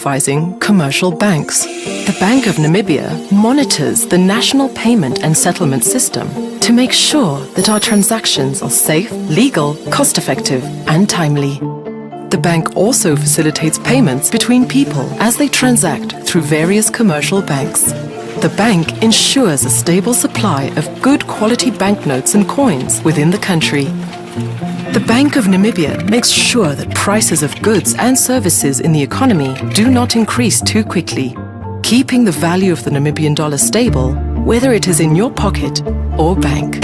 supervising commercial banks. The Bank of Namibia monitors the national payment and settlement system to make sure that our transactions are safe, legal, cost-effective and timely. The bank also facilitates payments between people as they transact through various commercial banks. The bank ensures a stable supply of good quality banknotes and coins within the country. The Bank of Namibia makes sure that prices of goods and services in the economy do not increase too quickly, keeping the value of the Namibian dollar stable, whether it is in your pocket or bank.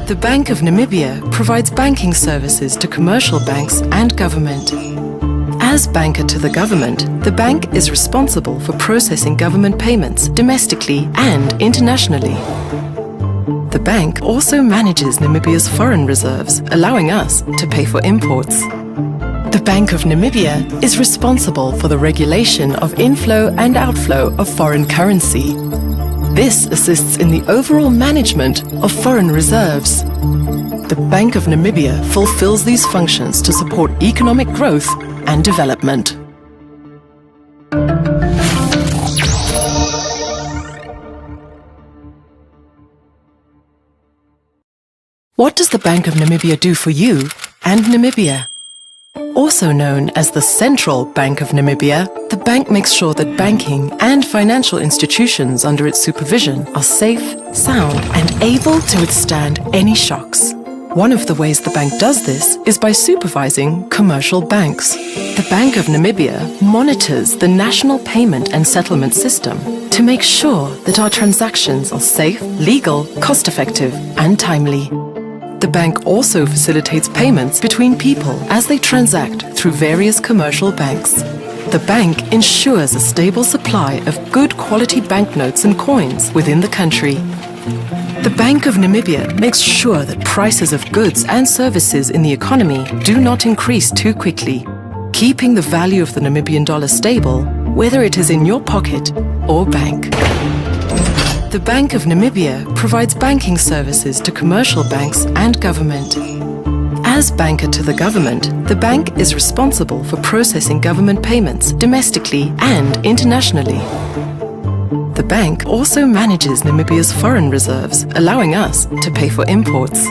The Bank of Namibia provides banking services to commercial banks and government. As banker to the government, the bank is responsible for processing government payments domestically and internationally. The bank also manages Namibia's foreign reserves, allowing us to pay for imports. The Bank of Namibia is responsible for the regulation of inflow and outflow of foreign currency. This assists in the overall management of foreign reserves. The Bank of Namibia fulfills these functions to support economic growth and development. What does the Bank of Namibia do for you and Namibia? Also known as the Central Bank of Namibia, the bank makes sure that banking and financial institutions under its supervision are safe, sound, and able to withstand any shocks. One of the ways the bank does this is by supervising commercial banks. The Bank of Namibia monitors the national payment and settlement system to make sure that our transactions are safe, legal, cost-effective, and timely. The bank also facilitates payments between people as they transact through various commercial banks. The bank ensures a stable supply of good quality banknotes and coins within the country. The Bank of Namibia makes sure that prices of goods and services in the economy do not increase too quickly, keeping the value of the Namibian dollar stable, whether it is in your pocket or bank. The Bank of Namibia provides banking services to commercial banks and government. As banker to the government, the bank is responsible for processing government payments domestically and internationally. The bank also manages Namibia's foreign reserves, allowing us to pay for imports.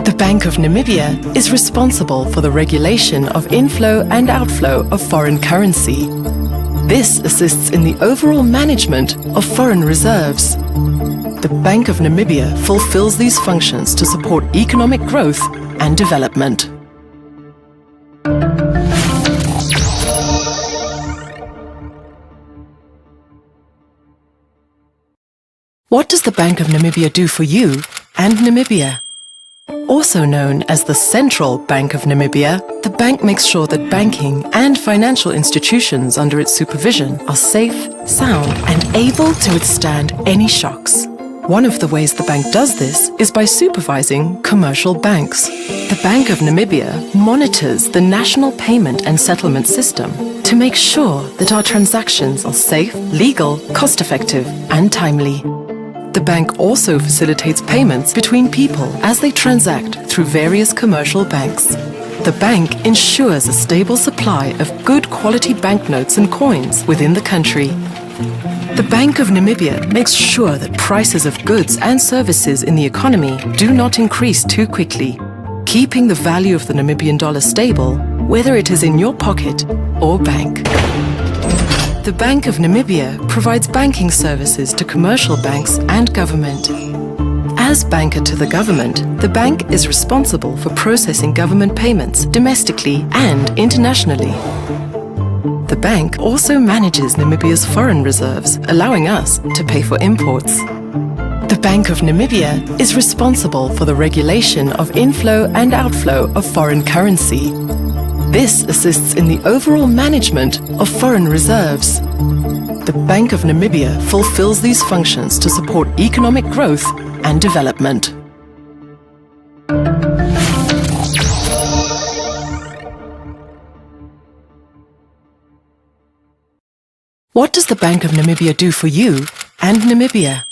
The Bank of Namibia is responsible for the regulation of inflow and outflow of foreign currency. This assists in the overall management of foreign reserves. The Bank of Namibia fulfills these functions to support economic growth and development. What does the Bank of Namibia do for you and Namibia? Also known as the Central Bank of Namibia, the bank makes sure that banking and financial institutions under its supervision are safe, sound, and able to withstand any shocks. One of the ways the bank does this is by supervising commercial banks. The Bank of Namibia monitors the national payment and settlement system to make sure that our transactions are safe, legal, cost-effective, and timely. The bank also facilitates payments between people as they transact through various commercial banks. The bank ensures a stable supply of good quality banknotes and coins within the country. The Bank of Namibia makes sure that prices of goods and services in the economy do not increase too quickly, keeping the value of the Namibian dollar stable, whether it is in your pocket or bank. The Bank of Namibia provides banking services to commercial banks and government. As banker to the government, the bank is responsible for processing government payments domestically and internationally. The bank also manages Namibia's foreign reserves, allowing us to pay for imports. The Bank of Namibia is responsible for the regulation of inflow and outflow of foreign currency. This assists in the overall management of foreign reserves. The Bank of Namibia fulfills these functions to support economic growth and development. What does the Bank of Namibia do for you and Namibia?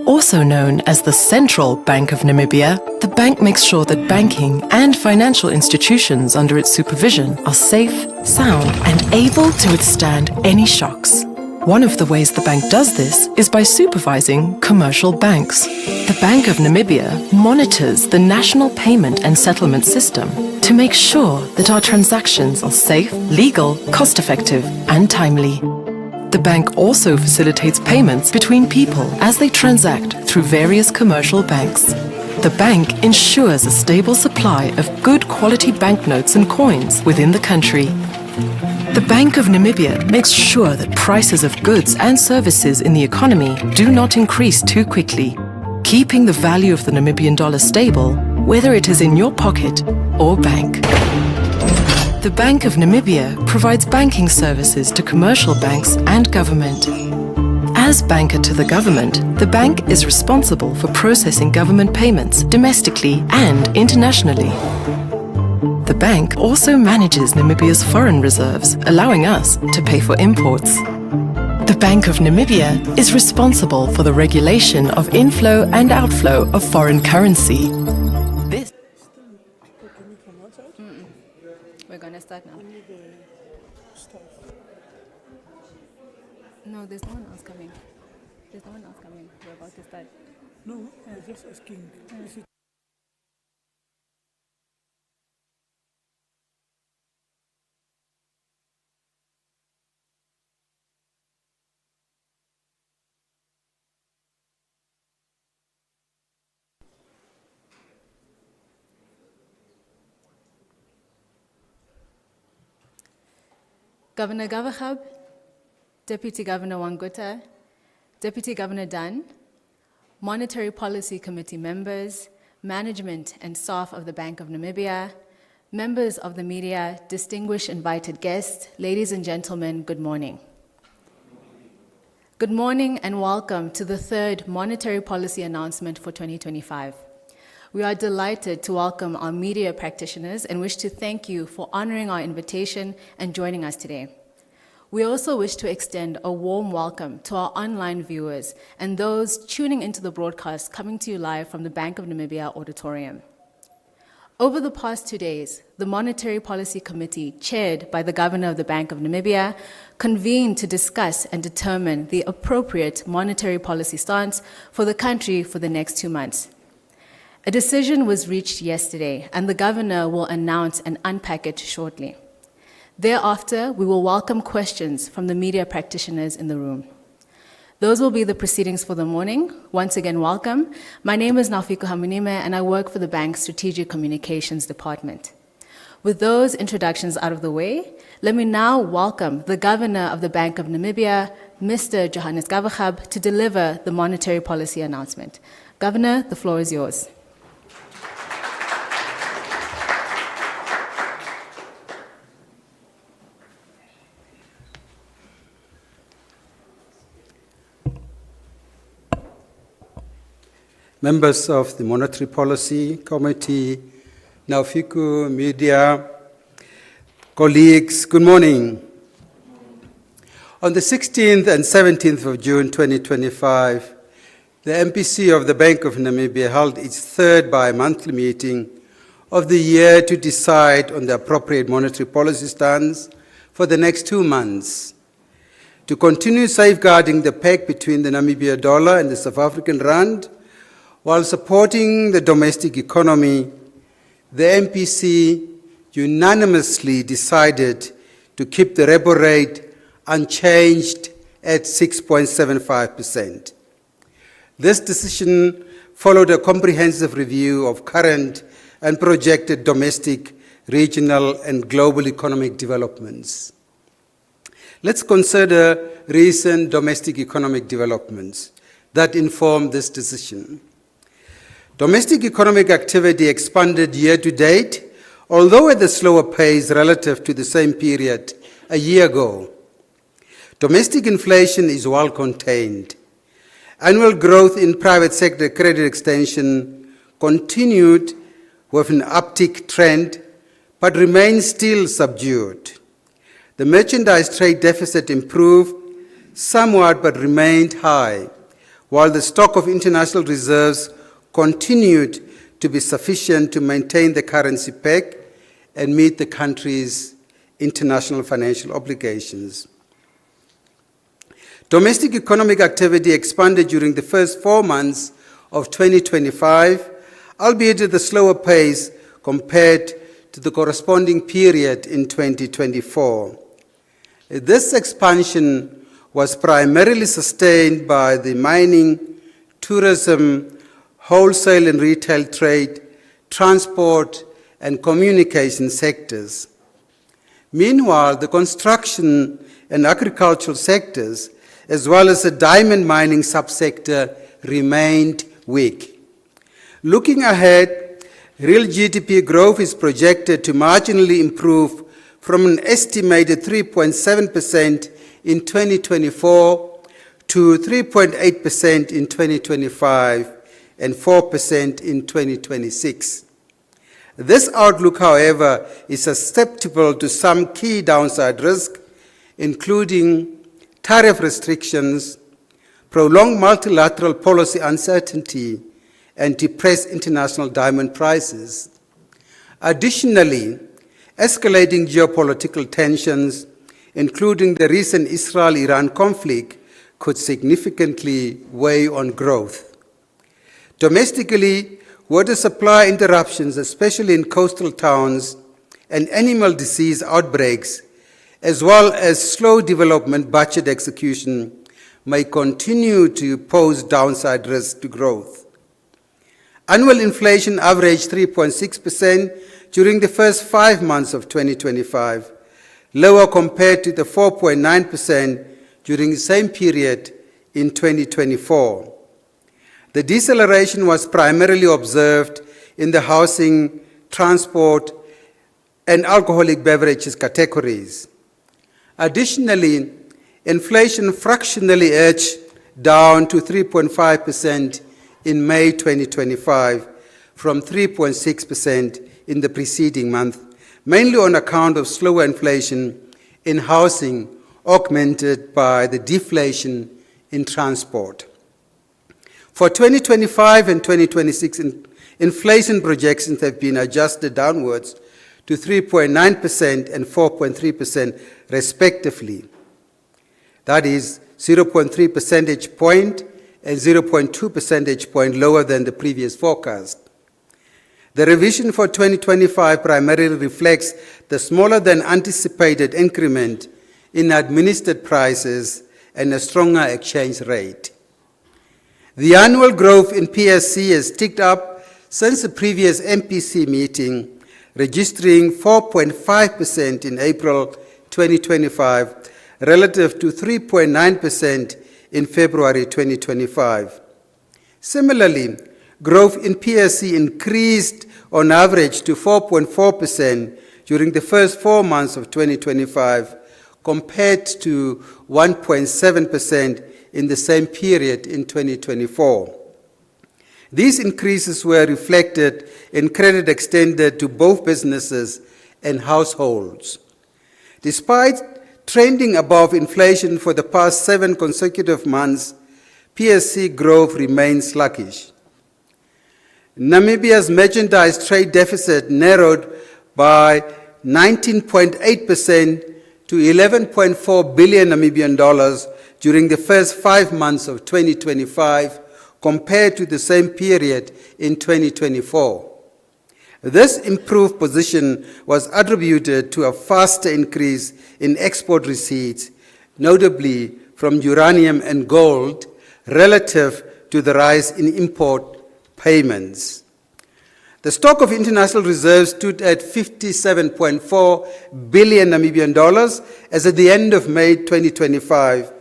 Also known as the Central Bank of Namibia, the bank makes sure that banking and financial institutions under its supervision are safe, sound, and able to withstand any shocks. One of the ways the bank does this is by supervising commercial banks. The Bank of Namibia monitors the national payment and settlement system to make sure that our transactions are safe, legal, cost-effective, and timely. The bank also facilitates payments between people as they transact through various commercial banks. The bank ensures a stable supply of good quality banknotes and coins within the country. The Bank of Namibia makes sure that prices of goods and services in the economy do not increase too quickly, keeping the value of the Namibian dollar stable, whether it is in your pocket or bank. The Bank of Namibia provides banking services to commercial banks and government. As banker to the government, the bank is responsible for processing government payments domestically and internationally. The bank also manages Namibia's foreign reserves, allowing us to pay for imports. The Bank of Namibia is responsible for the regulation of inflow and outflow of foreign currency. We're going to start now. No, there's no one else coming. There's no one else coming. We're about to start. No, I was just asking. Is it Governor Gavachab, Deputy Governor Wangutta, Deputy Governor Dunn, Monetary Policy Committee members, management and staff of the Bank of Namibia, members of the media, distinguished invited guests, ladies and gentlemen, good morning. Good morning and welcome to the third monetary policy announcement for 2025. We are delighted to welcome our media practitioners and wish to thank you for honoring our invitation and joining us today. We also wish to extend a warm welcome to our online viewers and those tuning into the broadcast coming to you live from the Bank of Namibia auditorium. Over the past 2 days, the Monetary Policy Committee, chaired by the Governor of the Bank of Namibia, convened to discuss and determine the appropriate monetary policy stance for the country for the next 2 months. A decision was reached yesterday, and the Governor will announce and unpack it shortly. Thereafter, we will welcome questions from the media practitioners in the room. Those will be the proceedings for the morning. Once again, welcome. My name is Naufiko Hamunime, and I work for the bank's Strategic Communications Department. With those introductions out of the way, let me now welcome the Governor of the Bank of Namibia, Mr. Johannes Gavachab, to deliver the monetary policy announcement. Governor, the floor is yours. Members of the Monetary Policy Committee, Naufiko, media, colleagues, good morning. On the 16th and 17th of June 2025, the MPC of the Bank of Namibia held its third bi-monthly meeting of the year to decide on the appropriate monetary policy stance for the next 2 months. To continue safeguarding the peg between the Namibia dollar and the South African rand, while supporting the domestic economy, the MPC unanimously decided to keep the repo rate unchanged at 6.75%. This decision followed a comprehensive review of current and projected domestic, regional, and global economic developments. Let's consider recent domestic economic developments that inform this decision. Domestic economic activity expanded year to date, although at a slower pace relative to the same period a year ago. Domestic inflation is well contained. Annual growth in private sector credit extension continued with an uptick trend, but remains still subdued. The merchandise trade deficit improved somewhat but remained high, while the stock of international reserves continued to be sufficient to maintain the currency peg and meet the country's international financial obligations. Domestic economic activity expanded during the first 4 months of 2025, albeit at a slower pace compared to the corresponding period in 2024. This expansion was primarily sustained by the mining, tourism, wholesale and retail trade, transport, and communication sectors. Meanwhile, the construction and agricultural sectors, as well as the diamond mining subsector, remained weak. Looking ahead, real GDP growth is projected to marginally improve from an estimated 3.7% in 2024 to 3.8% in 2025 and 4% in 2026. This outlook, however, is susceptible to some key downside risks, including tariff restrictions, prolonged multilateral policy uncertainty, and depressed international diamond prices. Additionally, escalating geopolitical tensions, including the recent Israel-Iran conflict, could significantly weigh on growth. Domestically, water supply interruptions, especially in coastal towns, and animal disease outbreaks, as well as slow development budget execution, may continue to pose downside risks to growth. Annual inflation averaged 3.6% during the first 5 months of 2025, lower compared to the 4.9% during the same period in 2024. The deceleration was primarily observed in the housing, transport, and alcoholic beverages categories. Additionally, inflation fractionally edged down to 3.5% in May 2025 from 3.6% in the preceding month, mainly on account of slower inflation in housing, augmented by the deflation in transport. For 2025 and 2026, inflation projections have been adjusted downwards to 3.9% and 4.3% respectively. That is 0.3 percentage point and 0.2 percentage point lower than the previous forecast. The revision for 2025 primarily reflects the smaller than anticipated increment in administered prices and a stronger exchange rate. The annual growth in PSC has ticked up since the previous MPC meeting, registering 4.5% in April 2025 relative to 3.9% in February 2025. Similarly, growth in PSC increased on average to 4.4% during the first 4 months of 2025 compared to 1.7% in the same period in 2024. These increases were reflected in credit extended to both businesses and households. Despite trending above inflation for the past 7 consecutive months, PSC growth remains sluggish. Namibia's merchandise trade deficit narrowed by 19.8% to 11.4 billion Namibian dollars during the first 5 months of 2025 compared to the same period in 2024. This improved position was attributed to a faster increase in export receipts, notably from uranium and gold, relative to the rise in import payments. The stock of international reserves stood at 57.4 billion Namibian dollars as at the end of May 2025,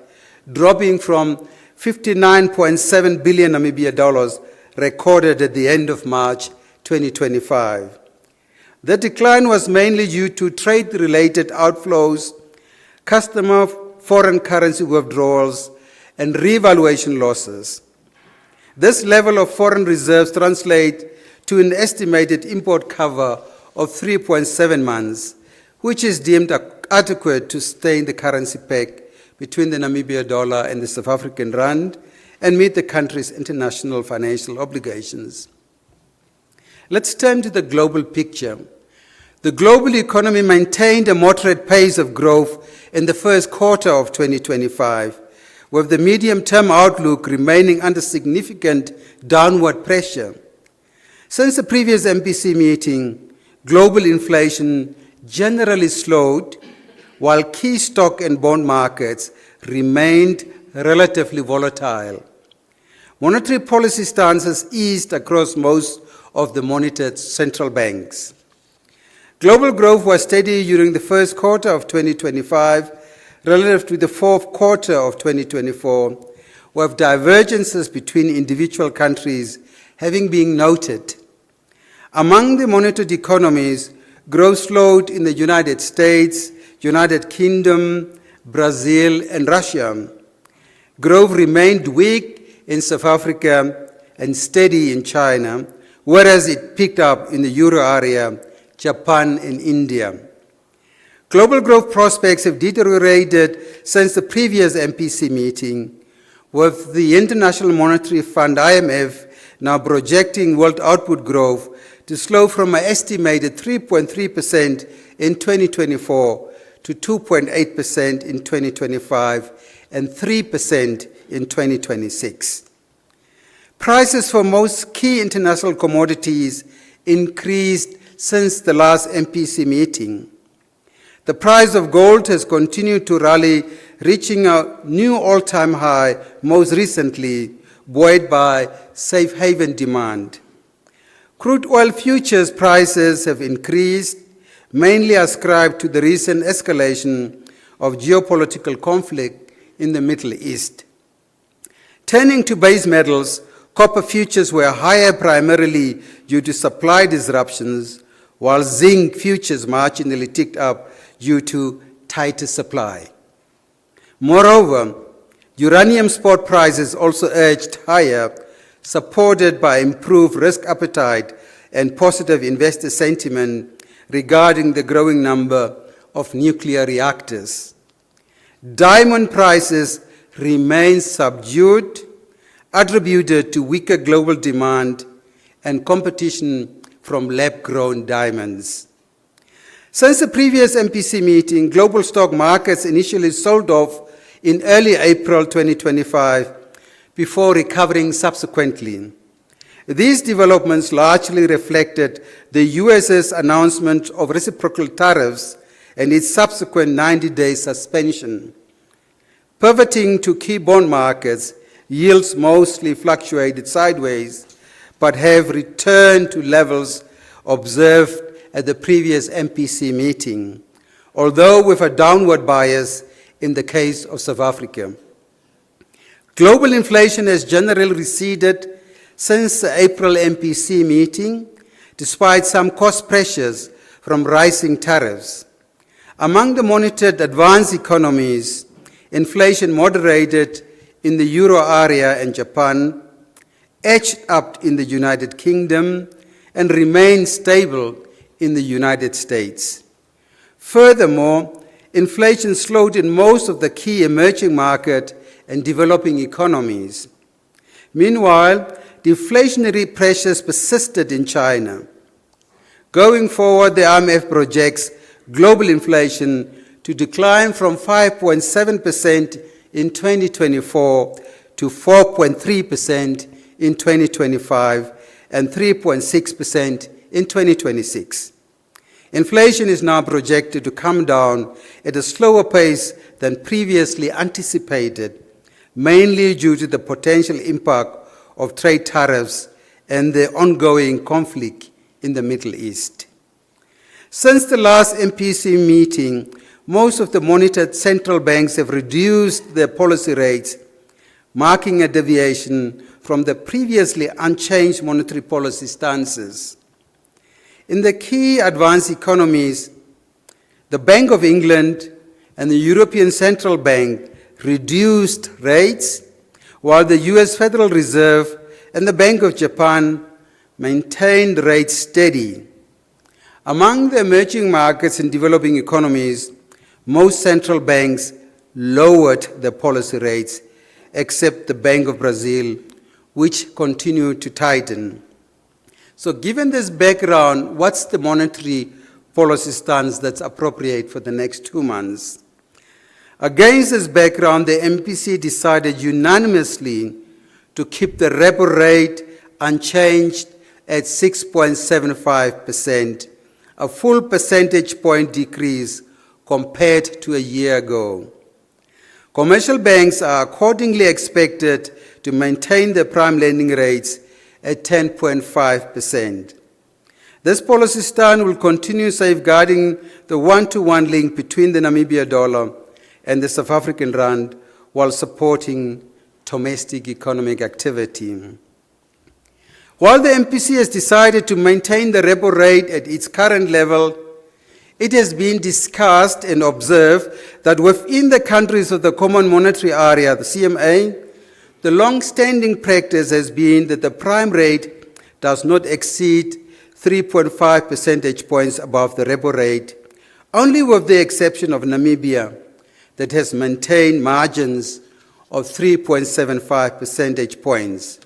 dropping from 59.7 billion Namibian dollars recorded at the end of March 2025. The decline was mainly due to trade-related outflows, customer foreign currency withdrawals, and revaluation losses. This level of foreign reserves translates to an estimated import cover of 3.7 months, which is deemed adequate to sustain the currency peg between the Namibia dollar and the South African rand and meet the country's international financial obligations. Let's turn to the global picture. The global economy maintained a moderate pace of growth in the first quarter of 2025, with the medium-term outlook remaining under significant downward pressure. Since the previous MPC meeting, global inflation generally slowed, while key stock and bond markets remained relatively volatile. Monetary policy stances eased across most of the monitored central banks. Global growth was steady during the first quarter of 2025 relative to the fourth quarter of 2024, with divergences between individual countries having been noted. Among the monitored economies, growth slowed in the United States, United Kingdom, Brazil, and Russia. Growth remained weak in South Africa and steady in China, whereas it picked up in the euro area, Japan, and India. Global growth prospects have deteriorated since the previous MPC meeting, with the International Monetary Fund, IMF, now projecting world output growth to slow from an estimated 3.3% in 2024 to 2.8% in 2025 and 3% in 2026. Prices for most key international commodities increased since the last MPC meeting. The price of gold has continued to rally, reaching a new all-time high most recently, buoyed by safe haven demand. Crude oil futures prices have increased, mainly ascribed to the recent escalation of geopolitical conflict in the Middle East. Turning to base metals, copper futures were higher primarily due to supply disruptions, while zinc futures marginally ticked up due to tighter supply. Moreover, uranium spot prices also edged higher, supported by improved risk appetite and positive investor sentiment regarding the growing number of nuclear reactors. Diamond prices remain subdued, attributed to weaker global demand and competition from lab-grown diamonds. Since the previous MPC meeting, global stock markets initially sold off in early April 2025 before recovering subsequently. These developments largely reflected the US's announcement of reciprocal tariffs and its subsequent 90-day suspension. Pivoting to key bond markets, yields mostly fluctuated sideways, but have returned to levels observed at the previous MPC meeting, although with a downward bias in the case of South Africa. Global inflation has generally receded since the April MPC meeting, despite some cost pressures from rising tariffs. Among the monitored advanced economies, inflation moderated in the euro area and Japan, edged up in the United Kingdom, and remained stable in the United States. Furthermore, inflation slowed in most of the key emerging market and developing economies. Meanwhile, deflationary pressures persisted in China. Going forward, the IMF projects global inflation to decline from 5.7% in 2024 to 4.3% in 2025 and 3.6% in 2026. Inflation is now projected to come down at a slower pace than previously anticipated, mainly due to the potential impact of trade tariffs and the ongoing conflict in the Middle East. Since the last MPC meeting, most of the monitored central banks have reduced their policy rates, marking a deviation from the previously unchanged monetary policy stances. In the key advanced economies, the Bank of England and the European Central Bank reduced rates, while the US Federal Reserve and the Bank of Japan maintained rates steady. Among the emerging markets and developing economies, most central banks lowered their policy rates, except the Bank of Brazil, which continue to tighten. So given this background, what's the monetary policy stance that's appropriate for the next 2 months? Against this background, the MPC decided unanimously to keep the repo rate unchanged at 6.75%, a full percentage point decrease compared to a year ago. Commercial banks are accordingly expected to maintain their prime lending rates at 10.5%. This policy stance will continue safeguarding the one-to-one link between the Namibia dollar and the South African rand while supporting domestic economic activity. While the MPC has decided to maintain the repo rate at its current level, it has been discussed and observed that within the countries of the Common Monetary Area, the CMA, the long-standing practice has been that the prime rate does not exceed 3.5 percentage points above the repo rate, only with the exception of Namibia, that has maintained margins of 3.75 percentage points.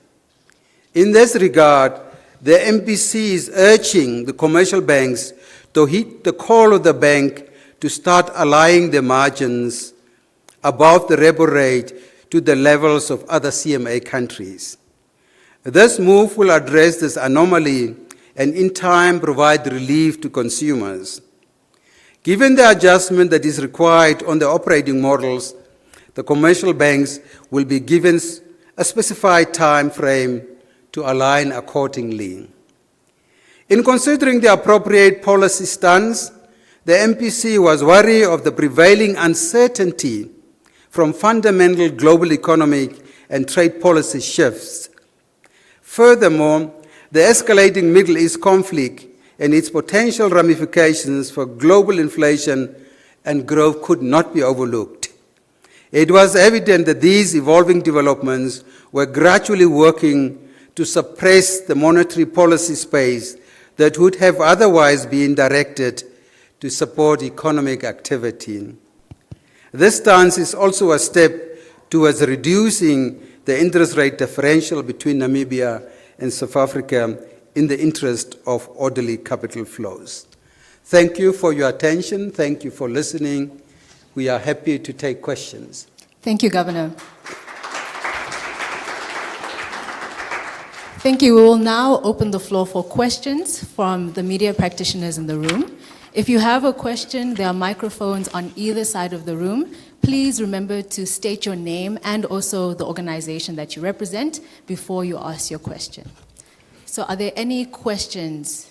In this regard, the MPC is urging the commercial banks to heed the call of the bank to start aligning the margins above the repo rate to the levels of other CMA countries. This move will address this anomaly and in time provide relief to consumers. Given the adjustment that is required on the operating models, the commercial banks will be given a specified time frame to align accordingly. In considering the appropriate policy stance, the MPC was wary of the prevailing uncertainty from fundamental global economic and trade policy shifts. Furthermore, the escalating Middle East conflict and its potential ramifications for global inflation and growth could not be overlooked. It was evident that these evolving developments were gradually working to suppress the monetary policy space that would have otherwise been directed to support economic activity. This stance is also a step towards reducing the interest rate differential between Namibia and South Africa in the interest of orderly capital flows. Thank you for your attention. Thank you for listening. We are happy to take questions. Thank you, Governor. Thank you. We will now open the floor for questions from the media practitioners in the room. If you have a question, there are microphones on either side of the room. Please remember to state your name and also the organization that you represent before you ask your question. So are there any questions?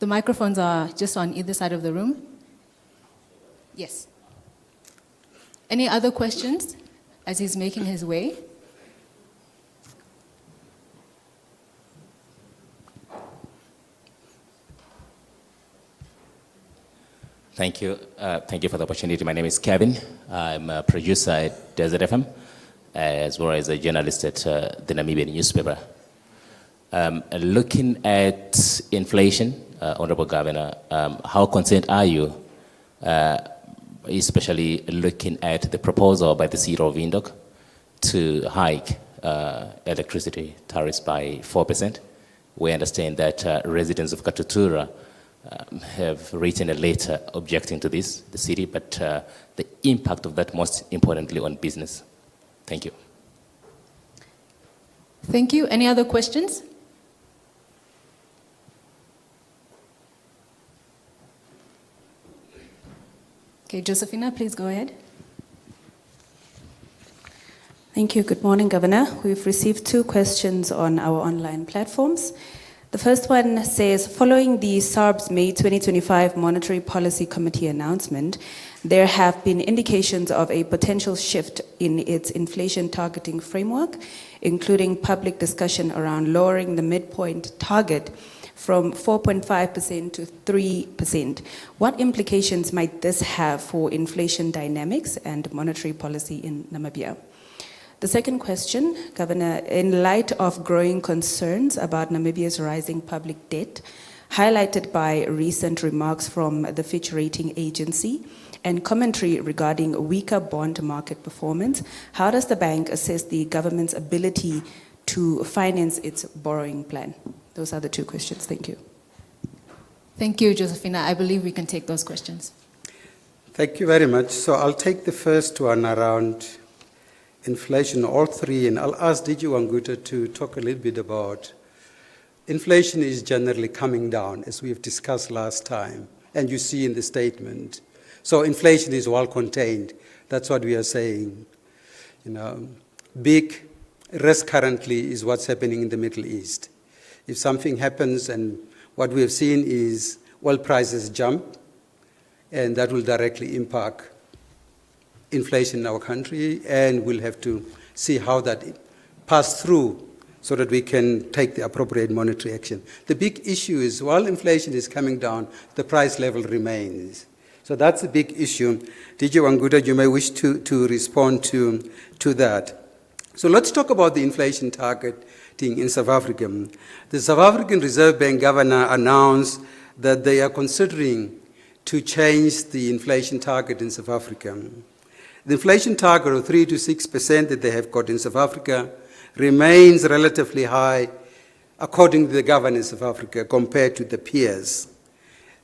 The microphones are just on either side of the room. Yes. Any other questions as he's making his way? Thank you. Thank you for the opportunity. My name is Kevin. I'm a producer at Desert FM, as well as a journalist at the Namibian newspaper. Looking at inflation, Honorable Governor, how concerned are you, especially looking at the proposal by the CEO of Windhoek to hike electricity tariffs by 4%? We understand that residents of Katutura have written a letter objecting to this, the city, but the impact of that most importantly on business. Thank you. Thank you. Any other questions? Okay, Josephina, please go ahead. Thank you. Good morning, Governor. We've received 2 questions on our online platforms. The first one says, following the SARB's May 2025 Monetary Policy Committee announcement, there have been indications of a potential shift in its inflation targeting framework, including public discussion around lowering the midpoint target from 4.5% to 3%. What implications might this have for inflation dynamics and monetary policy in Namibia? The second question, Governor, in light of growing concerns about Namibia's rising public debt, highlighted by recent remarks from the Fitch Rating Agency and commentary regarding weaker bond market performance, how does the bank assess the government's ability to finance its borrowing plan? Those are the two questions. Thank you. Thank you, Josephina. I believe we can take those questions. Thank you very much. So I'll take the first one around inflation, all three, and I'll ask DG Wanguta to talk a little bit about inflation is generally coming down, as we've discussed last time, and you see in the statement. So inflation is well contained. That's what we are saying. Big risk currently is what's happening in the Middle East. If something happens, and what we have seen is oil prices jump, and that will directly impact inflation in our country, and we'll have to see how that passes through so that we can take the appropriate monetary action. The big issue is while inflation is coming down, the price level remains. So that's a big issue. DG Wanguta, you may wish to respond to that. So let's talk about the inflation targeting in South Africa. The South African Reserve Bank governor announced that they are considering to change the inflation target in South Africa. The inflation target of 3 to 6% that they have got in South Africa remains relatively high, according to the governor in South Africa, compared to the peers.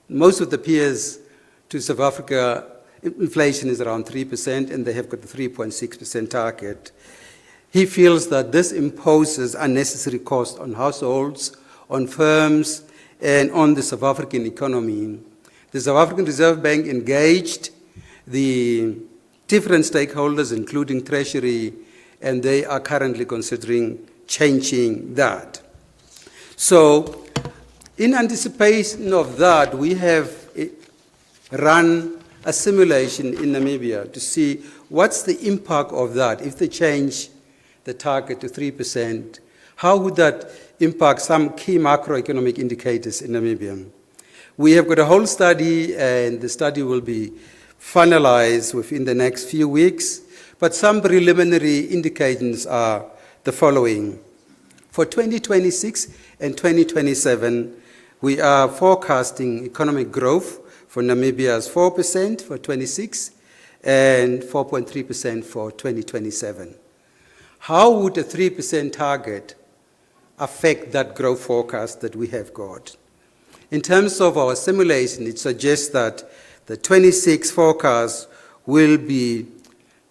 Most of the peers to South Africa, inflation is around 3%, and they have got the 3.6% target. He feels that this imposes unnecessary costs on households, on firms, and on the South African economy. The South African Reserve Bank engaged the different stakeholders, including Treasury, and they are currently considering changing that. So, in anticipation of that, we have run a simulation in Namibia to see what's the impact of that. If they change the target to 3%, how would that impact some key macroeconomic indicators in Namibia? We have got a whole study, and the study will be finalized within the next few weeks, but some preliminary indications are the following. For 2026 and 2027, we are forecasting economic growth for Namibia as 4% for 26 and 4.3% for 2027. How would a 3% target affect that growth forecast that we have got? In terms of our simulation, it suggests that the 26 forecast will be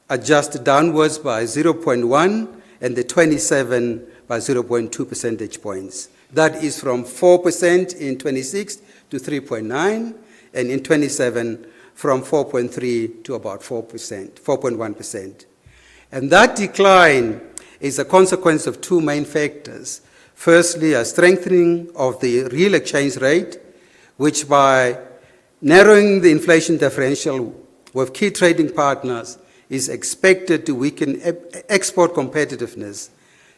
adjusted downwards by 0.1 and the 27 by 0.2 percentage points. That is from 4% in 26 to 3.9, and in 27 from 4.3 to about 4%, 4.1%. And that decline is a consequence of two main factors. Firstly, a strengthening of the real exchange rate, which by narrowing the inflation differential with key trading partners is expected to weaken export competitiveness.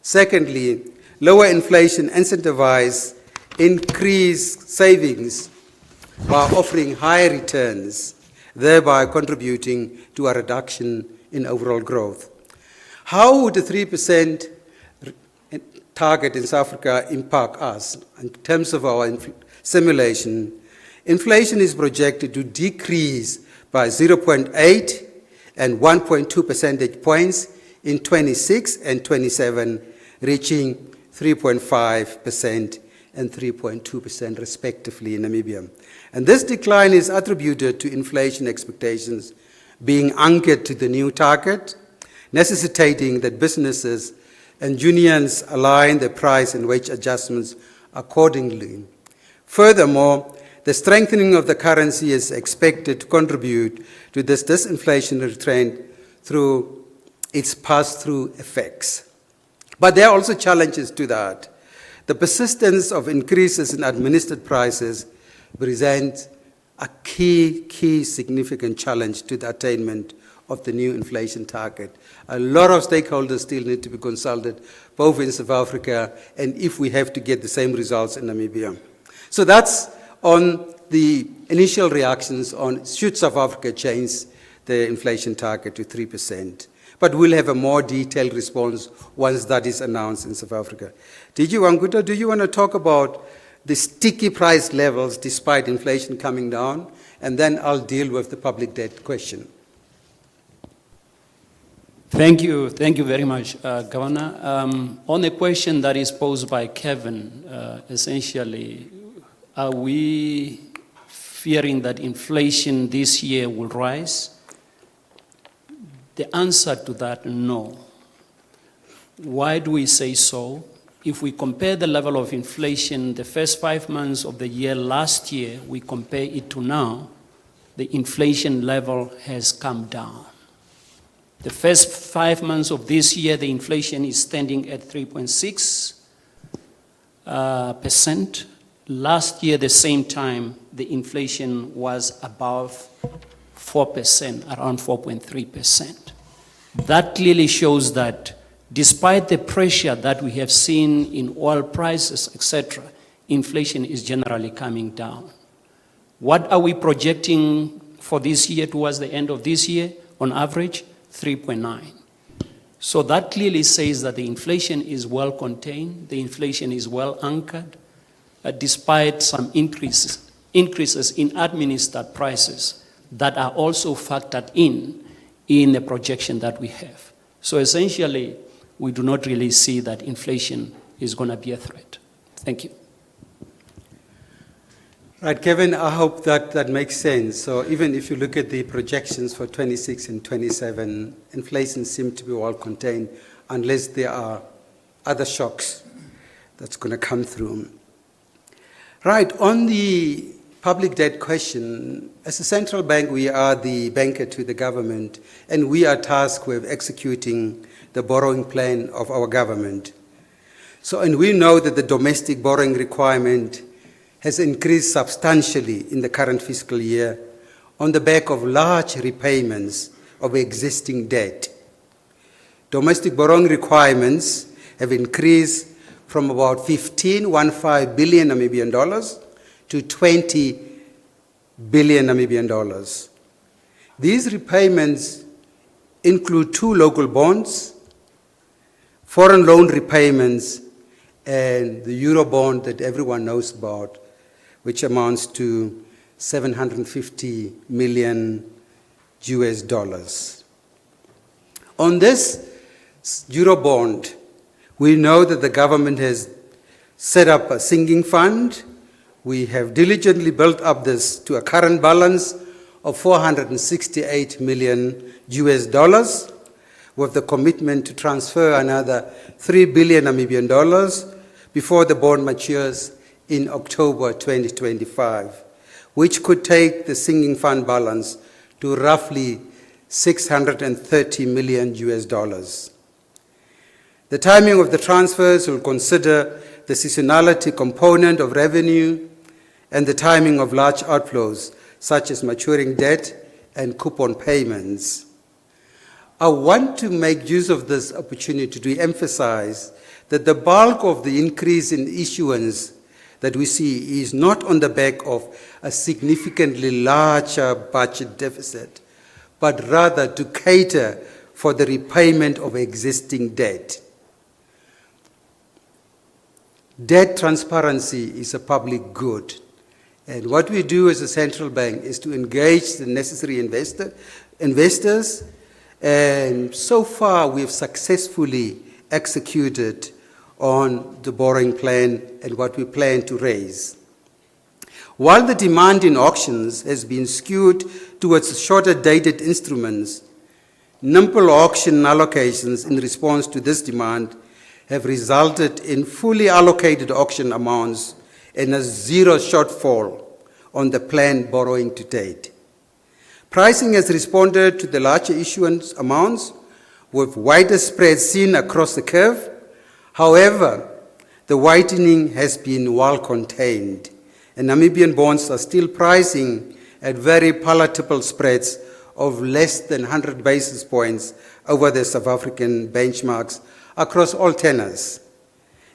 Secondly, lower inflation incentivizes increased savings by offering higher returns, thereby contributing to a reduction in overall growth. How would the 3% target in South Africa impact us? In terms of our simulation, inflation is projected to decrease by 0.8 and 1.2 percentage points in 26 and 27, reaching 3.5% and 3.2% respectively in Namibia. And this decline is attributed to inflation expectations being anchored to the new target, necessitating that businesses and unions align their price and wage adjustments accordingly. Furthermore, the strengthening of the currency is expected to contribute to this disinflationary trend through its pass-through effects. But there are also challenges to that. The persistence of increases in administered prices presents a key significant challenge to the attainment of the new inflation target. A lot of stakeholders still need to be consulted, both in South Africa and if we have to get the same results in Namibia. So that's on the initial reactions on should South Africa change the inflation target to 3%. But we'll have a more detailed response once that is announced in South Africa. DG Wanguta, do you want to talk about the sticky price levels despite inflation coming down, and then I'll deal with the public debt question. Thank you very much, Governor. On the question that is posed by Kevin, essentially, are we fearing that inflation this year will rise? The answer to that, no. Why do we say so? If we compare the level of inflation the first 5 months of the year last year, we compare it to now, the inflation level has come down. The first 5 months of this year, the inflation is standing at 3.6%. Last year, the same time, the inflation was above 4%, around 4.3%. That clearly shows that despite the pressure that we have seen in oil prices, etc., inflation is generally coming down. What are we projecting for this year towards the end of this year? On average, 3.9. So that clearly says that the inflation is well contained, the inflation is well anchored, despite some increases in administered prices that are also factored in the projection that we have. So essentially, we do not really see that inflation is going to be a threat. Thank you. Right, Kevin, I hope that makes sense. So even if you look at the projections for 26 and 27, inflation seems to be well contained unless there are other shocks that's going to come through. Right, on the public debt question, as a central bank, we are the banker to the government, and we are tasked with executing the borrowing plan of our government. So, and we know that the domestic borrowing requirement has increased substantially in the current fiscal year on the back of large repayments of existing debt. Domestic borrowing requirements have increased from about 15 billion Namibian dollars to 20 billion Namibian dollars. These repayments include 2 local bonds, foreign loan repayments, and the euro bond that everyone knows about, which amounts to 750 million US dollars. On this euro bond, we know that the government has set up a sinking fund. We have diligently built up this to a current balance of 468 million US dollars, with the commitment to transfer another 3 billion Namibian dollars before the bond matures in October 2025, which could take the sinking fund balance to roughly 630 million US dollars. The timing of the transfers will consider the seasonality component of revenue and the timing of large outflows, such as maturing debt and coupon payments. I want to make use of this opportunity to emphasize that the bulk of the increase in issuance that we see is not on the back of a significantly larger budget deficit, but rather to cater for the repayment of existing debt. Debt transparency is a public good, and what we do as a central bank is to engage the necessary investors, and so far we've successfully executed on the borrowing plan and what we plan to raise. While the demand in auctions has been skewed towards shorter dated instruments, nimble auction allocations in response to this demand have resulted in fully allocated auction amounts and a zero shortfall on the planned borrowing to date. Pricing has responded to the larger issuance amounts with wider spreads seen across the curve. However, the widening has been well contained, and Namibian bonds are still pricing at very palatable spreads of less than 100 basis points over the South African benchmarks across all tenors.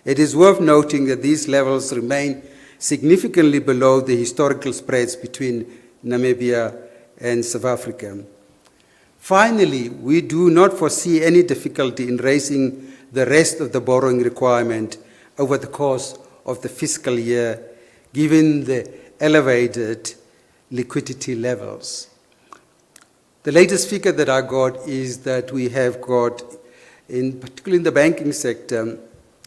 It is worth noting that these levels remain significantly below the historical spreads between Namibia and South Africa. Finally, we do not foresee any difficulty in raising the rest of the borrowing requirement over the course of the fiscal year given the elevated liquidity levels. The latest figure that I got is that we have got, particularly in the banking sector,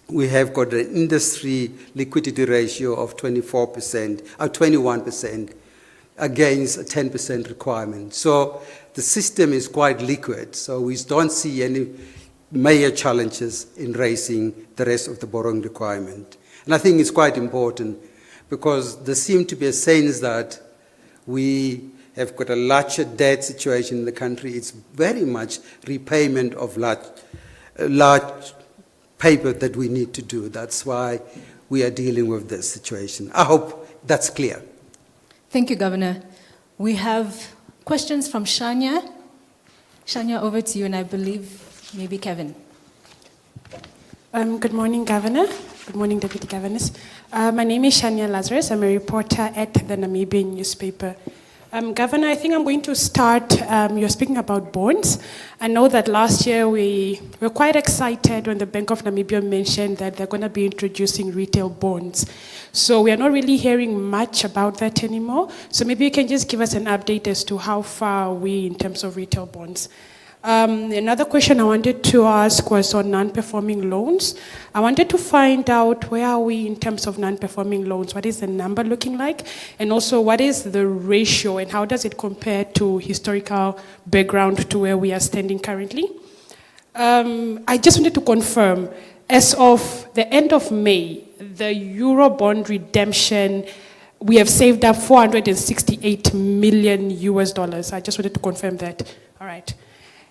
we have got an industry liquidity ratio of 21% against a 10% requirement. So the system is quite liquid, so we don't see any major challenges in raising the rest of the borrowing requirement. And I think it's quite important because there seems to be a sense that we have got a larger debt situation in the country. It's very much repayment of large paper that we need to do. That's why we are dealing with this situation. I hope that's clear. Thank you, Governor. We have questions from Shania. Shania, over to you, and I believe maybe Kevin. Good morning, Governor. Good morning, Deputy Governors. My name is Shania Lazarus. I'm a reporter at the Namibian newspaper. Governor, I think I'm going to start, you're speaking about bonds. I know that last year we were quite excited when the Bank of Namibia mentioned that they're going to be introducing retail bonds. So we are not really hearing much about that anymore. So maybe you can just give us an update as to how far are we in terms of retail bonds. Another question I wanted to ask was on non-performing loans. I wanted to find out where are we in terms of non-performing loans? What is the number looking like? And also, what is the ratio and how does it compare to historical background to where we are standing currently? I just wanted to confirm, as of the end of May, the Euro bond redemption, we have saved up $468 million US dollars. I just wanted to confirm that. All right.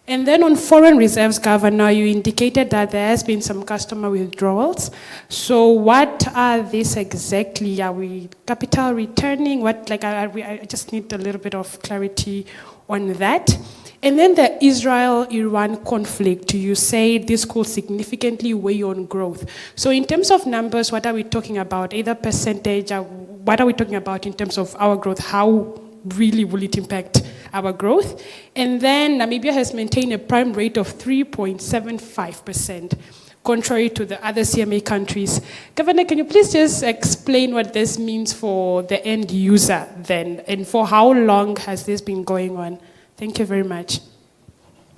And then on foreign reserves, Governor, you indicated that there has been some customer withdrawals. So what are these exactly? Are we capital returning? What, like, I just need a little bit of clarity on that. And then the Israel-Iran conflict, you say this could significantly weigh on growth. So in terms of numbers, what are we talking about? Either percentage, what are we talking about in terms of our growth? How really will it impact our growth? And then Namibia has maintained a prime rate of 3.75%, contrary to the other CMA countries. Governor, can you please just explain what this means for the end user then, and for how long has this been going on? Thank you very much.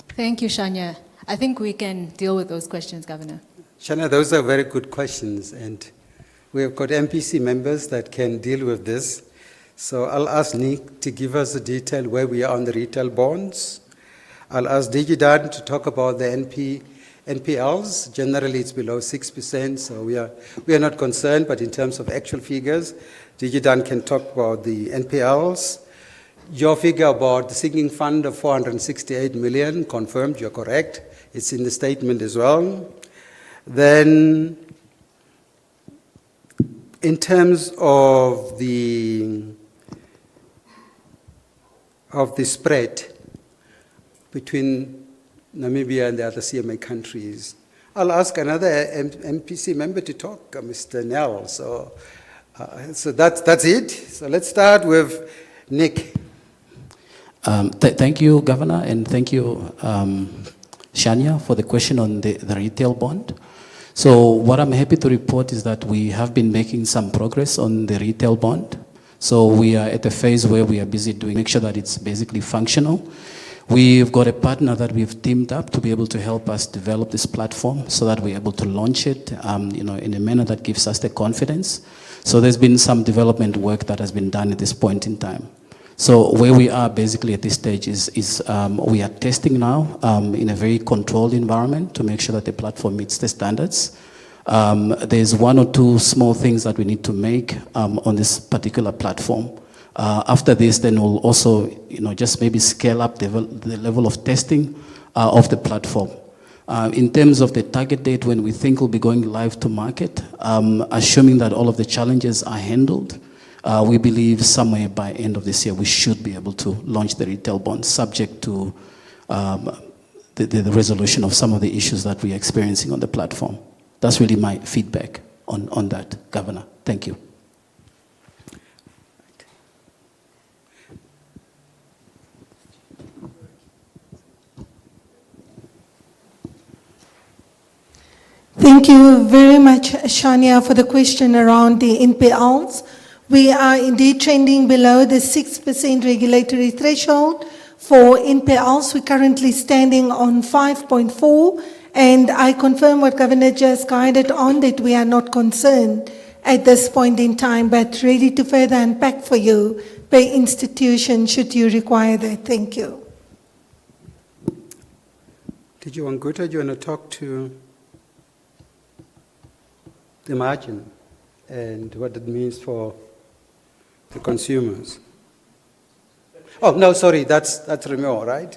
Thank you, Shania. I think we can deal with those questions, Governor. Shania, those are very good questions, and we have got MPC members that can deal with this. So I'll ask Nick to give us a detail where we are on the retail bonds. I'll ask Digidan to talk about the NPLs. Generally, it's below 6%, so we are not concerned, but in terms of actual figures, Digidan can talk about the NPLs. Your figure about the sinking fund of 468 million, confirmed, you're correct. It's in the statement as well. Then, in terms of the spread between Namibia and the other CMA countries, I'll ask another MPC member to talk, Mr. Nell. So that's it. So let's start with Nick. Thank you, Governor, and thank you, Shania, for the question on the retail bond. So what I'm happy to report is that we have been making some progress on the retail bond. So we are at a phase where we are busy make sure that it's basically functional. We've got a partner that we've teamed up to be able to help us develop this platform so that we're able to launch it in a manner that gives us the confidence. So there's been some development work that has been done at this point in time. So where we are basically at this stage is we are testing now in a very controlled environment to make sure that the platform meets the standards. There's one or two small things that we need to make on this particular platform. After this, then we'll also just maybe scale up the level of testing of the platform. In terms of the target date when we think we'll be going live to market, assuming that all of the challenges are handled, we believe somewhere by end of this year we should be able to launch the retail bond, subject to the resolution of some of the issues that we're experiencing on the platform. That's really my feedback on that, Governor. Thank you. Thank you very much, Shania, for the question around the NPLs. We are indeed trending below the 6% regulatory threshold. For NPLs, we're currently standing on 5.4, and I confirm what Governor just guided on, that we are not concerned at this point in time, but ready to further unpack for you per institution should you require that. Thank you. Did you want Guta, do you want to talk to the margin and what it means for the consumers? Oh, no, sorry, that's Remo, right?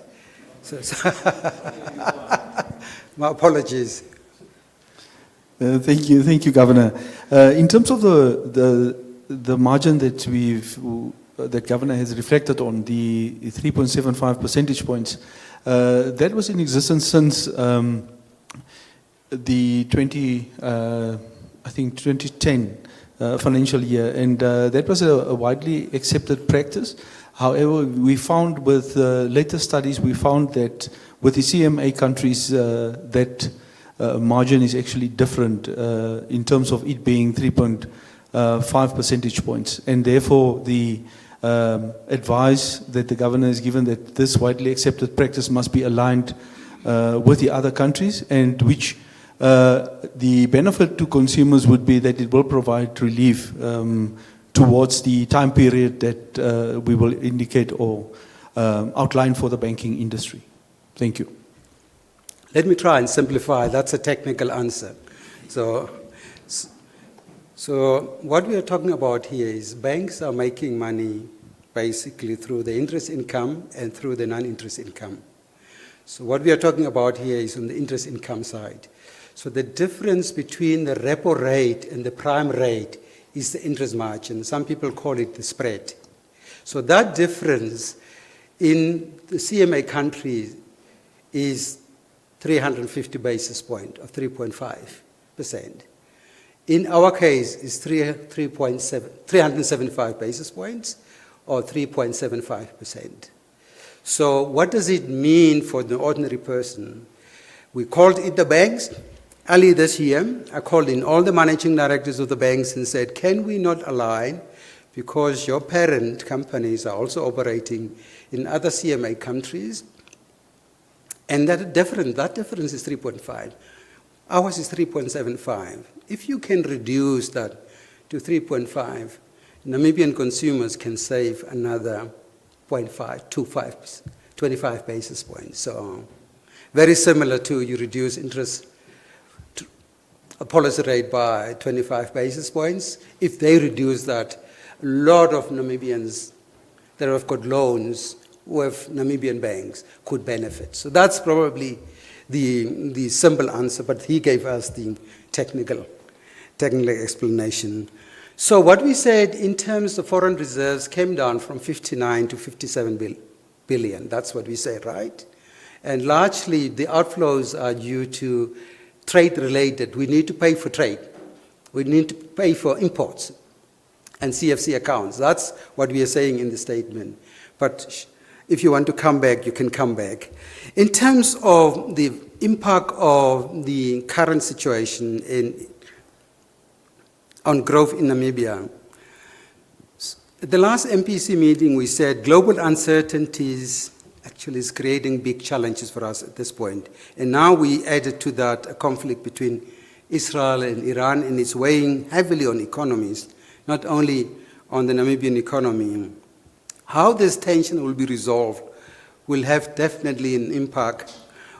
My apologies. Thank you, Governor. In terms of the margin that that Governor has reflected on, the 3.75 percentage points, that was in existence since the 2010 financial year, and that was a widely accepted practice. However, we found with later studies, we found that with the CMA countries, that margin is actually different in terms of it being 3.5 percentage points. And therefore, the advice that the Governor has given that this widely accepted practice must be aligned with the other countries, and which the benefit to consumers would be that it will provide relief towards the time period that we will indicate or outline for the banking industry. Thank you. Let me try and simplify. That's a technical answer. So what we are talking about here is banks are making money basically through the interest income and through the non-interest income. So what we are talking about here is on the interest income side. So the difference between the repo rate and the prime rate is the interest margin. Some people call it the spread. So that difference in the CMA countries is 350 basis points, or 3.5%. In our case, it's 375 basis points, or 3.75%. So what does it mean for the ordinary person? We called in the banks. Early this year, I called in all the managing directors of the banks and said, can we not align, because your parent companies are also operating in other CMA countries, and that difference is 3.5. Ours is 3.75. If you can reduce that to 3.5, Namibian consumers can save another 25 basis points. So very similar to you reduce interest a policy rate by 25 basis points. If they reduce that, a lot of Namibians that have got loans with Namibian banks could benefit. So that's probably the simple answer, but he gave us the technical explanation. So what we said in terms of foreign reserves came down from 59 to 57 billion. That's what we said, right? And largely the outflows are due to trade related. We need to pay for trade. We need to pay for imports and CFC accounts. That's what we are saying in the statement. But if you want to come back, you can come back. In terms of the impact of the current situation on growth in Namibia, at the last MPC meeting we said global uncertainties actually is creating big challenges for us at this point. And now we added to that a conflict between Israel and Iran, and it's weighing heavily on economies, not only on the Namibian economy. How this tension will be resolved will have definitely an impact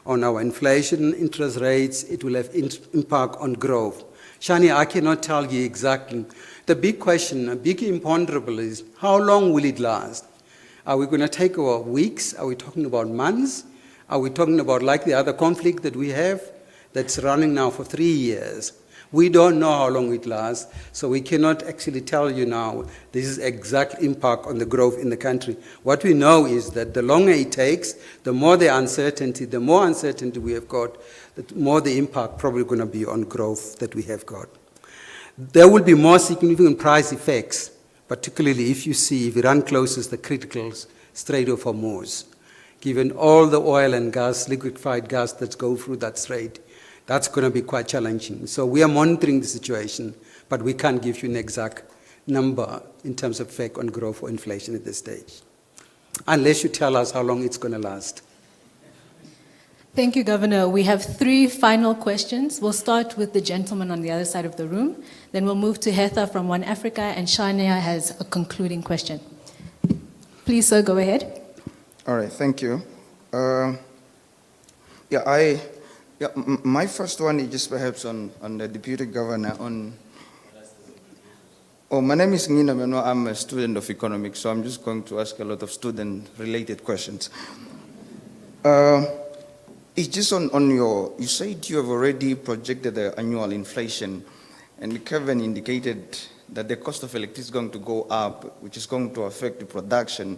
on our inflation, interest rates. It will have impact on growth. Shani, I cannot tell you exactly. The big question, a big imponderable is, how long will it last? Are we going to take about weeks? Are we talking about months? Are we talking about like the other conflict that we have that's running now for 3 years? We don't know how long it lasts, so we cannot actually tell you now this is exact impact on the growth in the country. What we know is that the longer it takes, the more the more uncertainty we have got, the more the impact probably going to be on growth that we have got. There will be more significant price effects, particularly if Iran closes the critical Strait of Hormuz. Given all the oil and gas, liquefied gas that go through that strait, that's going to be quite challenging. So we are monitoring the situation, but we can't give you an exact number in terms of effect on growth or inflation at this stage, unless you tell us how long it's going to last. Thank you, Governor. We have 3 final questions. We'll start with the gentleman on the other side of the room. Then we'll move to Hetha from One Africa, and Shania has a concluding question. Please, sir, go ahead. All right, thank you. My first one is just perhaps on the Deputy Governor on... Oh, my name is Nina Meno. I'm a student of economics, so I'm just going to ask a lot of student-related questions. It's just on your... You said you have already projected the annual inflation, and Kevin indicated that the cost of electricity is going to go up, which is going to affect the production.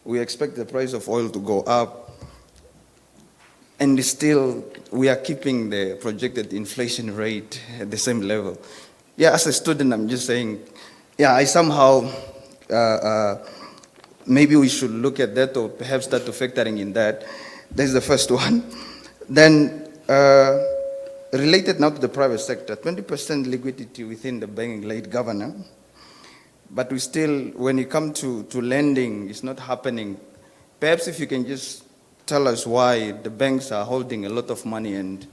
We expect the price of oil to go up, and still we are keeping the projected inflation rate at the same level. Yeah, as a student, I'm just saying, yeah, I somehow, maybe we should look at that or perhaps start to factoring in that. That's the first one. Then, related now to the private sector, 20% liquidity within the banking late governor, but we still, when it comes to lending, it's not happening. Perhaps if you can just tell us why the banks are holding a lot of money and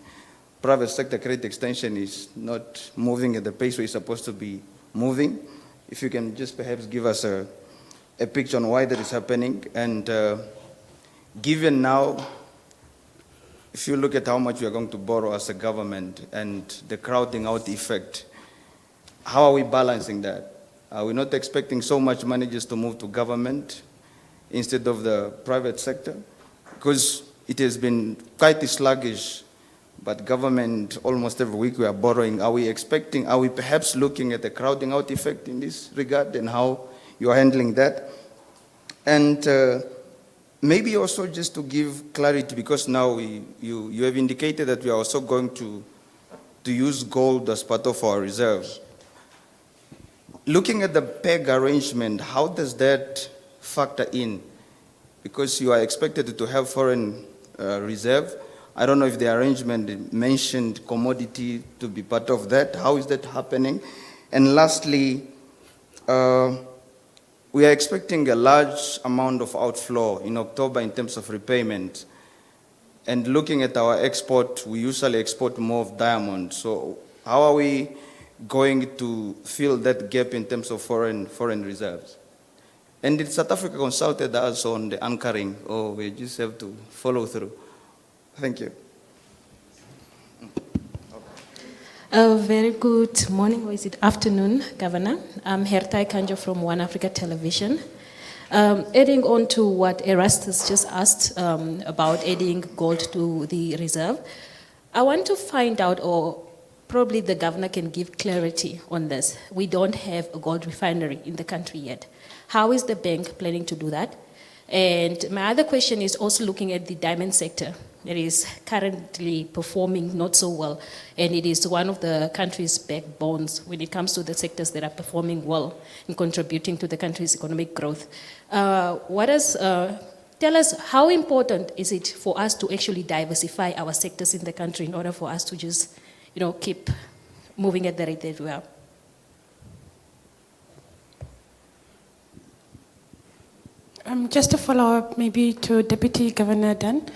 private sector credit extension is not moving at the pace we're supposed to be moving. If you can just perhaps give us a picture on why that is happening. And given now, if you look at how much we are going to borrow as a government and the crowding out effect, how are we balancing that? Are we not expecting so much money just to move to government instead of the private sector? Because it has been quite sluggish, but government, almost every week we are borrowing. Are we perhaps looking at the crowding out effect in this regard and how you are handling that? And maybe also just to give clarity, because now you have indicated that we are also going to use gold as part of our reserves. Looking at the PEG arrangement, how does that factor in? Because you are expected to have foreign reserve. I don't know if the arrangement mentioned commodity to be part of that. How is that happening? And lastly, we are expecting a large amount of outflow in October in terms of repayment. And looking at our export, we usually export more of diamonds. So how are we going to fill that gap in terms of foreign reserves? And did South Africa consulted us on the anchoring, or we just have to follow through? Thank you. Very good morning, or is it afternoon, Governor? I'm Hertai Kanjo from One Africa Television. Adding on to what Erastus just asked about adding gold to the reserve, I want to find out, or probably the governor can give clarity on this. We don't have a gold refinery in the country yet. How is the bank planning to do that? And my other question is also looking at the diamond sector. It is currently performing not so well, and it is one of the country's backbones when it comes to the sectors that are performing well and contributing to the country's economic growth. Tell us, how important is it for us to actually diversify our sectors in the country in order for us to just, keep moving at the rate that we are? Just to follow up maybe to Deputy Governor Dunn,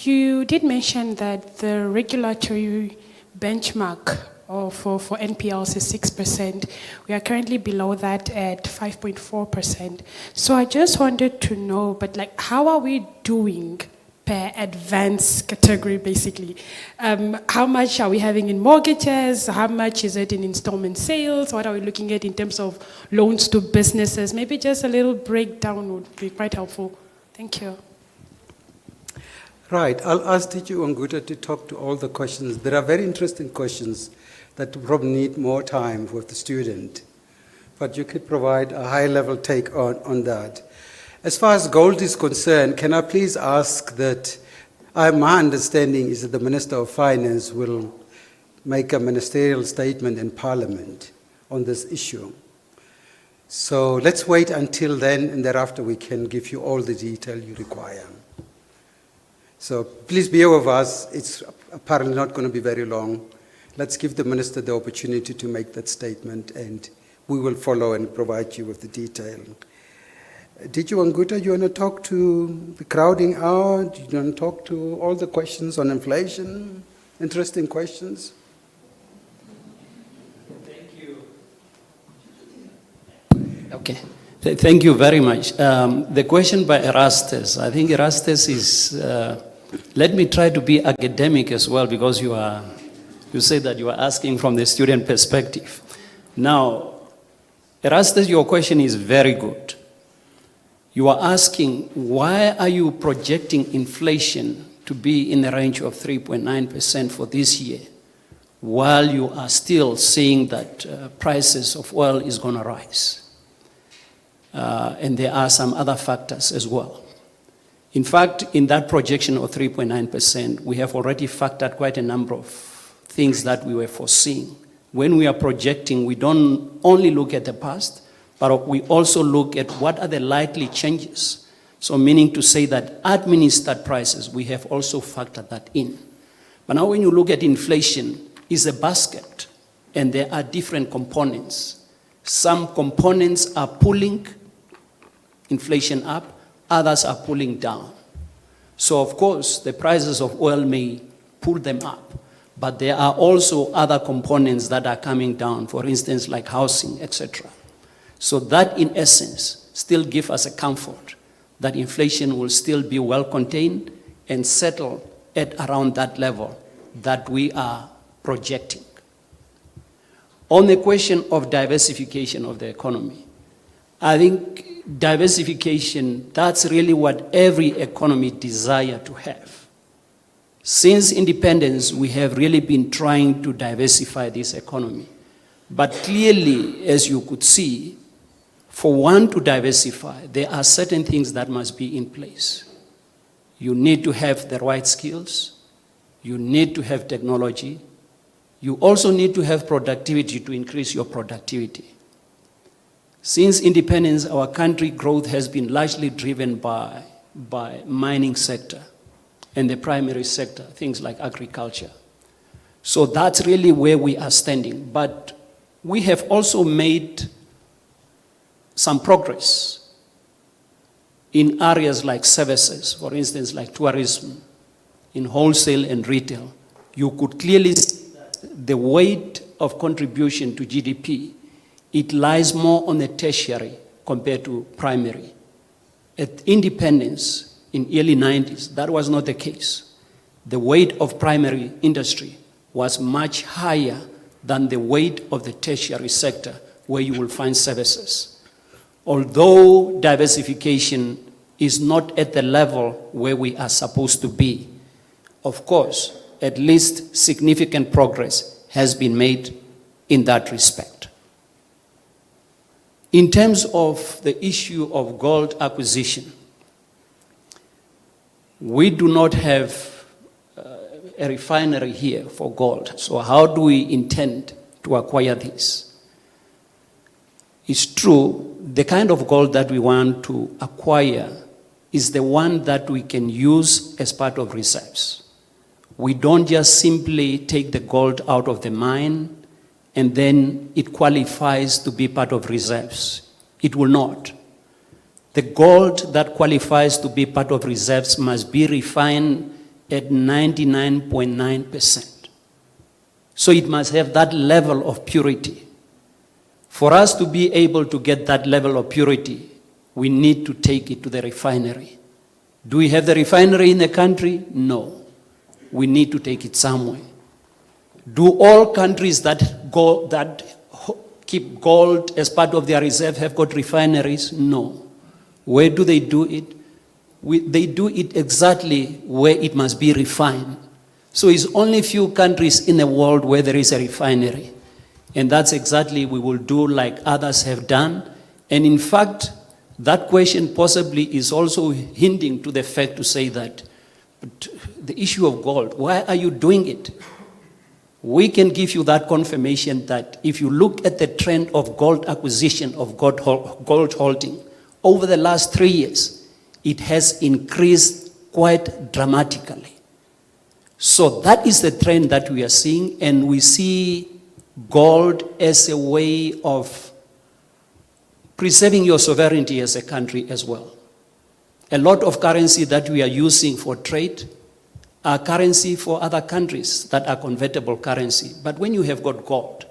you did mention that the regulatory benchmark for NPLs is 6%. We are currently below that at 5.4%. So I just wanted to know, but how are we doing per advanced category, basically? How much are we having in mortgages? How much is it in installment sales? What are we looking at in terms of loans to businesses? Maybe just a little breakdown would be quite helpful. Thank you. Right. I'll ask Teacher Wanguta to talk to all the questions. There are very interesting questions that probably need more time with the student. But you could provide a high-level take on that. As far as gold is concerned, can I please ask that my understanding is that the Minister of Finance will make a ministerial statement in Parliament on this issue. So let's wait until then, and thereafter we can give you all the detail you require. So please bear with us. It's apparently not going to be very long. Let's give the Minister the opportunity to make that statement, and we will follow and provide you with the detail. Did you, Anguta, you want to talk to the crowding out? Do you want to talk to all the questions on inflation? Interesting questions. Thank you. Okay. Thank you very much. The question by Erastus, I think Erastus is, let me try to be academic as well, because you say that you are asking from the student perspective. Now, Erastus, your question is very good. You are asking, why are you projecting inflation to be in the range of 3.9% for this year, while you are still seeing that prices of oil is going to rise? And there are some other factors as well. In fact, in that projection of 3.9%, we have already factored quite a number of things that we were foreseeing. When we are projecting, we don't only look at the past, but we also look at what are the likely changes. So meaning to say that administered prices, we have also factored that in. But now when you look at inflation, it's a basket, and there are different components. Some components are pulling inflation up, others are pulling down. So of course, the prices of oil may pull them up, but there are also other components that are coming down, for instance, like housing, etc. So that, in essence, still gives us a comfort that inflation will still be well contained and settle at around that level that we are projecting. On the question of diversification of the economy, I think diversification, that's really what every economy desires to have. Since independence, we have really been trying to diversify this economy. But clearly, as you could see, for one to diversify, there are certain things that must be in place. You need to have the right skills. You need to have technology. You also need to have productivity to increase your productivity. Since independence, our country growth has been largely driven by mining sector and the primary sector, things like agriculture. So that's really where we are standing. But we have also made some progress in areas like services, for instance, like tourism, in wholesale and retail. You could clearly see that the weight of contribution to GDP, it lies more on the tertiary compared to primary. At independence in early 90s, that was not the case. The weight of primary industry was much higher than the weight of the tertiary sector, where you will find services. Although diversification is not at the level where we are supposed to be, of course, at least significant progress has been made in that respect. In terms of the issue of gold acquisition, we do not have a refinery here for gold. So how do we intend to acquire this? It's true, the kind of gold that we want to acquire is the one that we can use as part of reserves. We don't just simply take the gold out of the mine and then it qualifies to be part of reserves. It will not. The gold that qualifies to be part of reserves must be refined at 99.9%. So it must have that level of purity. For us to be able to get that level of purity, we need to take it to the refinery. Do we have the refinery in the country? No. We need to take it somewhere. Do all countries that keep gold as part of their reserve have got refineries? No. Where do they do it? They do it exactly where it must be refined. So it's only few countries in the world where there is a refinery. And that's exactly we will do like others have done. And in fact, that question possibly is also hinting to the fact to say that the issue of gold, why are you doing it? We can give you that confirmation that if you look at the trend of gold acquisition, of gold holding, over the last 3 years, it has increased quite dramatically. So that is the trend that we are seeing, and we see gold as a way of preserving your sovereignty as a country as well. A lot of currency that we are using for trade are currency for other countries that are convertible currency. But when you have got gold,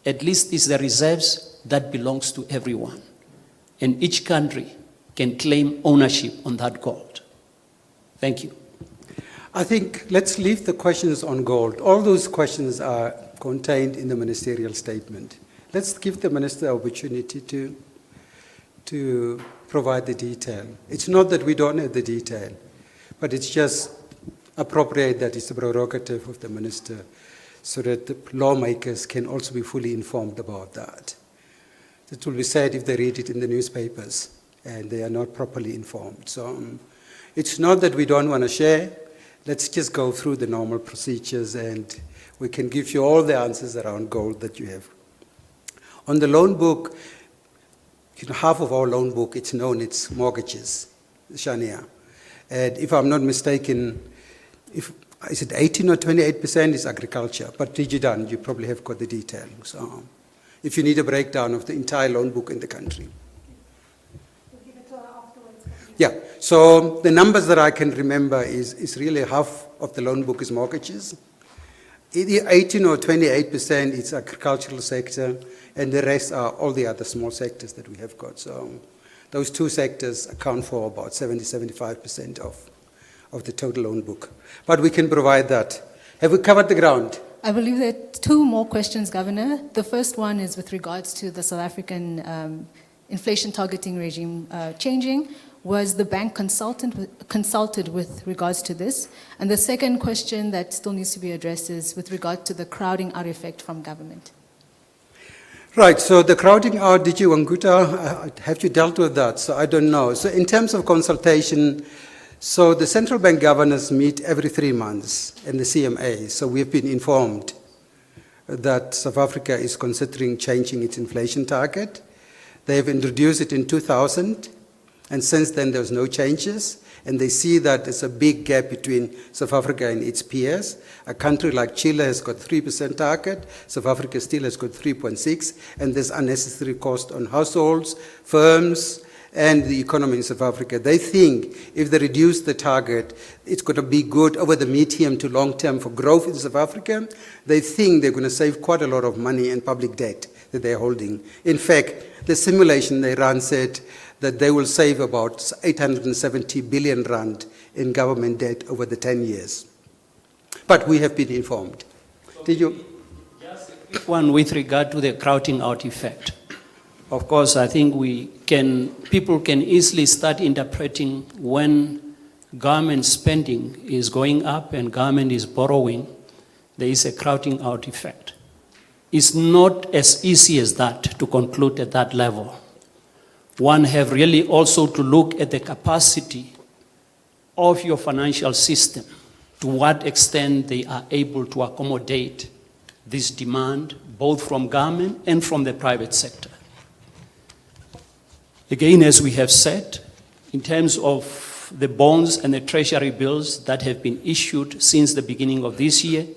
at least it's the reserves that belongs to everyone. And each country can claim ownership on that gold. Thank you. I think let's leave the questions on gold. All those questions are contained in the ministerial statement. Let's give the minister the opportunity to provide the detail. It's not that we don't have the detail, but it's just appropriate that it's the prerogative of the minister so that the lawmakers can also be fully informed about that. It will be said if they read it in the newspapers and they are not properly informed. So it's not that we don't want to share. Let's just go through the normal procedures and we can give you all the answers around gold that you have. On the loan book, half of our loan book, it's known, it's mortgages, Shania. And if I'm not mistaken, is it 18 or 28% is agriculture? But Digidan, you probably have got the detail. So if you need a breakdown of the entire loan book in the country. We'll give it to her afterwards. Yeah, so the numbers that I can remember is really half of the loan book is mortgages. 18 or 28% is agricultural sector, and the rest are all the other small sectors that we have got. So those two sectors account for about 70-75% of the total loan book. But we can provide that. Have we covered the ground? I believe there are two more questions, Governor. The first one is with regards to the South African inflation targeting regime changing. Was the bank consulted with regards to this? And the second question that still needs to be addressed is with regard to the crowding out effect from government. Right, so the crowding out, did you, Anguta, have you dealt with that? So I don't know. So in terms of consultation, so the central bank governors meet every 3 months in the CMA. So we've been informed that South Africa is considering changing its inflation target. They have introduced it in 2000. And since then, there's no changes. And they see that there's a big gap between South Africa and its peers. A country like Chile has got 3% target. South Africa still has got 3.6. And there's unnecessary cost on households, firms, and the economy in South Africa. They think if they reduce the target, it's going to be good over the medium to long term for growth in South Africa. They think they're going to save quite a lot of money in public debt that they're holding. In fact, the simulation they ran said that they will save about 870 billion rand in government debt over the 10 years. But we have been informed. Did you? Just a quick one with regard to the crowding out effect. Of course, I think people can easily start interpreting when government spending is going up and government is borrowing, there is a crowding out effect. It's not as easy as that to conclude at that level. One have really also to look at the capacity of your financial system, to what extent they are able to accommodate this demand, both from government and from the private sector. Again, as we have said, in terms of the bonds and the treasury bills that have been issued since the beginning of this year,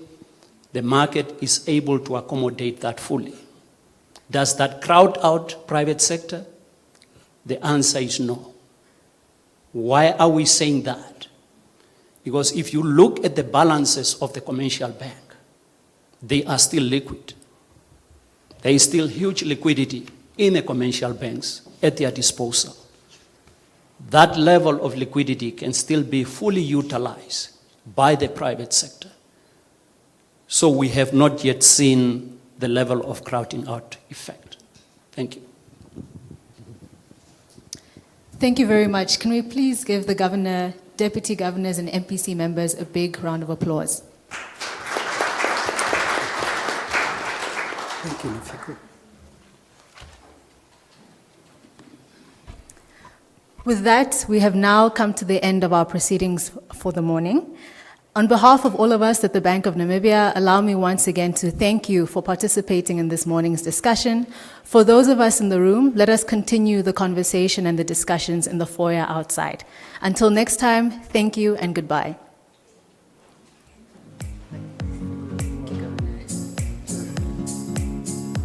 the market is able to accommodate that fully. Does that crowd out private sector? The answer is no. Why are we saying that? Because if you look at the balances of the commercial bank, they are still liquid. There is still huge liquidity in the commercial banks at their disposal. That level of liquidity can still be fully utilized by the private sector. So we have not yet seen the level of crowding out effect. Thank you. Thank you very much. Can we please give the governor, deputy governors, and MPC members a big round of applause? Thank you, Nafiko. With that, we have now come to the end of our proceedings for the morning. On behalf of all of us at the Bank of Namibia, allow me once again to thank you for participating in this morning's discussion. For those of us in the room, let us continue the conversation and the discussions in the foyer outside. Until next time, thank you and goodbye.